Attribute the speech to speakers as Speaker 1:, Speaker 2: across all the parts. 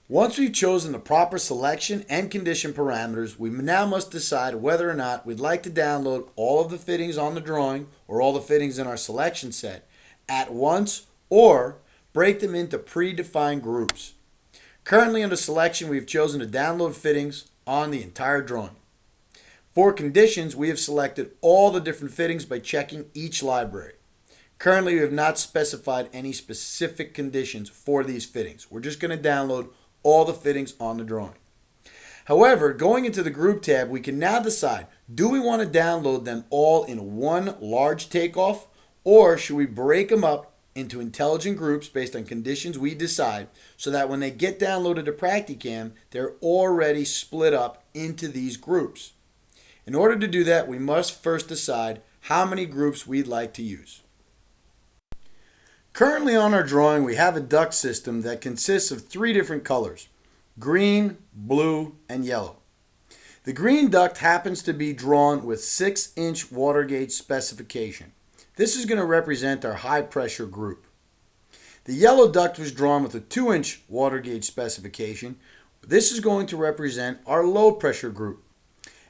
Speaker 1: Once we've chosen the proper selection and condition parameters, we now must decide whether or not we'd like to download all of the fittings on the drawing or all the fittings in our selection set at once or break them into predefined groups. Currently under selection, we've chosen to download fittings on the entire drawing. For conditions, we have selected all the different fittings by checking each library. Currently, we have not specified any specific conditions for these fittings. We're just going to download all the fittings on the drawing. However, going into the group tab, we can now decide, do we want to download them all in one large takeoff, or should we break them up into intelligent groups based on conditions we decide, so that when they get downloaded to Practicam, they're already split up into these groups. In order to do that, we must first decide how many groups we'd like to use. Currently on our drawing, we have a duct system that consists of three different colors: green, blue, and yellow. The green duct happens to be drawn with 6-inch water gauge specification. This is going to represent our high pressure group. The yellow duct was drawn with a 2-inch water gauge specification. This is going to represent our low pressure group.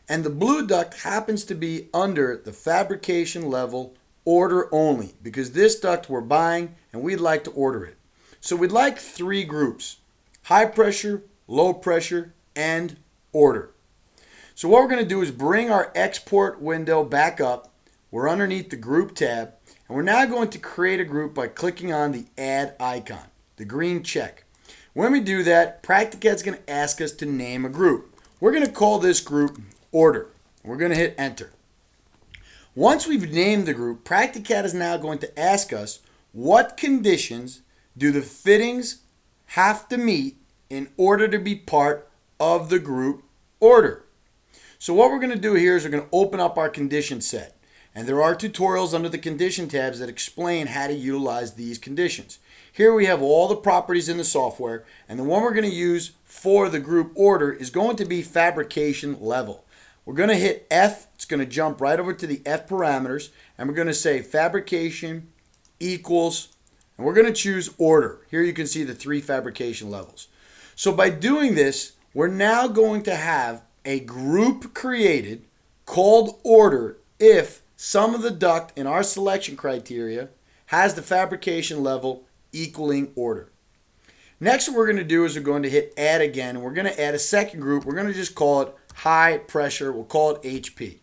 Speaker 1: And the blue duct happens to be under the fabrication level order only, because this duct we're buying and we'd like to order it. So we'd like three groups: high pressure, low pressure, and order. So what we're going to do is bring our export window back up. We're underneath the group tab, and we're now going to create a group by clicking on the add icon, the green check. When we do that, Practicad is going to ask us to name a group. We're going to call this group order. We're going to hit enter. Once we've named the group, Practicad is now going to ask us, what conditions do the fittings have to meet in order to be part of the group order? So what we're going to do here is we're going to open up our condition set. And there are tutorials under the condition tabs that explain how to utilize these conditions. Here we have all the properties in the software, and the one we're going to use for the group order is going to be fabrication level. We're going to hit F. It's going to jump right over to the F parameters, and we're going to say fabrication equals, and we're going to choose order. Here you can see the three fabrication levels. So by doing this, we're now going to have a group created called order if some of the duct in our selection criteria has the fabrication level equaling order. Next, what we're going to do is we're going to hit add again, and we're going to add a second group. We're going to just call it high pressure. We'll call it HP.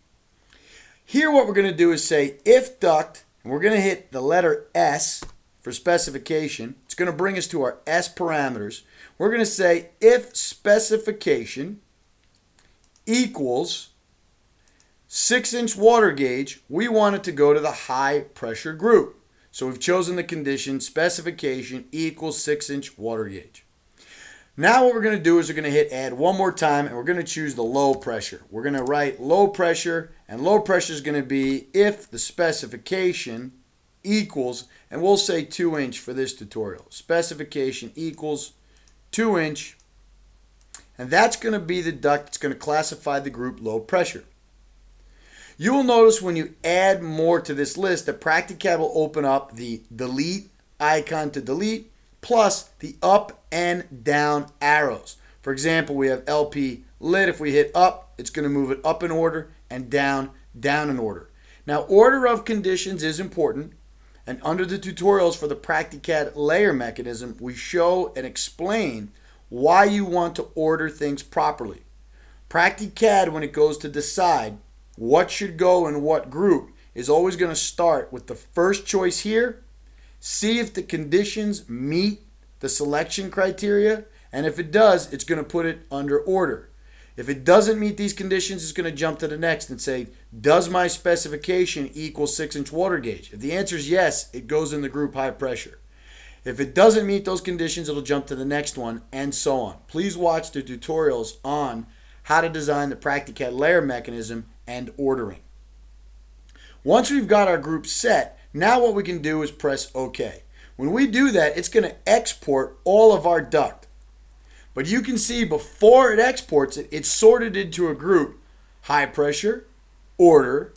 Speaker 1: Here what we're going to do is say if duct, and we're going to hit the letter S for specification. It's going to bring us to our S parameters. We're going to say if specification equals 6-inch water gauge, we want it to go to the high pressure group. So we've chosen the condition specification equals 6-inch water gauge. Now what we're going to do is we're going to hit add one more time, and we're going to choose the low pressure. We're going to write low pressure, and low pressure is going to be if the specification equals, and we'll say 2-inch for this tutorial. Specification equals 2-inch, and that's going to be the duct that's going to classify the group low pressure. You will notice when you add more to this list that Practicad will open up the delete icon to delete, plus the up and down arrows. For example, we have LP lit. If we hit up, it's going to move it up in order, and down in order. Now, order of conditions is important, and under the tutorials for the Practicad layer mechanism, we show and explain why you want to order things properly. Practicad, when it goes to decide what should go in what group, is always going to start with the first choice here, see if the conditions meet the selection criteria, and if it does, it's going to put it under order. If it doesn't meet these conditions, it's going to jump to the next and say, does my specification equal 6-inch water gauge? If the answer is yes, it goes in the group high pressure. If it doesn't meet those conditions, it'll jump to the next one, and so on. Please watch the tutorials on how to design the Practicad layer mechanism and ordering. Once we've got our group set, now what we can do is press OK. When we do that, it's going to export all of our duct. But you can see before it exports it, it's sorted into a group: high pressure, order,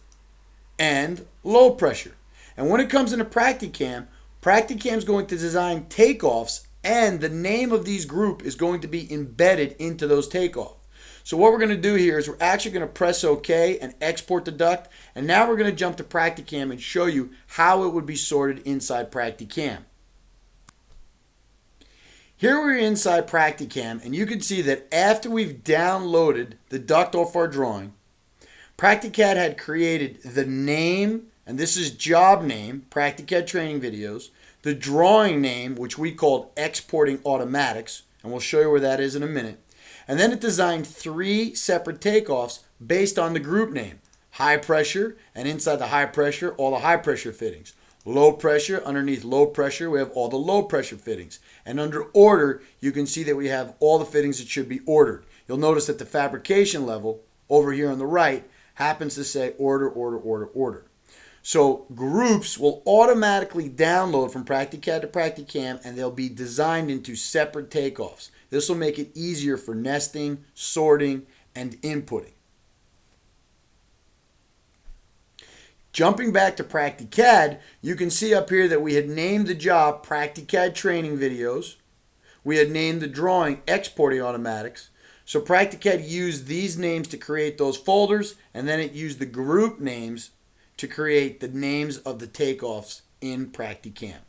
Speaker 1: and low pressure. And when it comes into Practicam, Practicam is going to design takeoffs and the name of these group is going to be embedded into those takeoffs. So what we're going to do here is we're actually going to press OK and export the duct. And now we're going to jump to Practicam and show you how it would be sorted inside Practicam. Here we're inside Practicam, and you can see that after we've downloaded the duct off our drawing, Practicad had created the name, and this is job name, Practicad training videos, the drawing name, which we called exporting automatics, and we'll show you where that is in a minute. And then it designed 3 separate takeoffs based on the group name. High pressure, and inside the high pressure, all the high pressure fittings. Low pressure, underneath low pressure, we have all the low pressure fittings. And under order, you can see that we have all the fittings that should be ordered. You'll notice that the fabrication level over here on the right happens to say order, order, order, order. So groups will automatically download from Practicad to Practicam, and they'll be designed into separate takeoffs. This will make it easier for nesting, sorting, and inputting. Jumping back to Practicad, you can see up here that we had named the job Practicad Training Videos. We had named the drawing Exporting Automatics. So Practicad used these names to create those folders, and then it used the group names to create the names of the takeoffs in Practicam.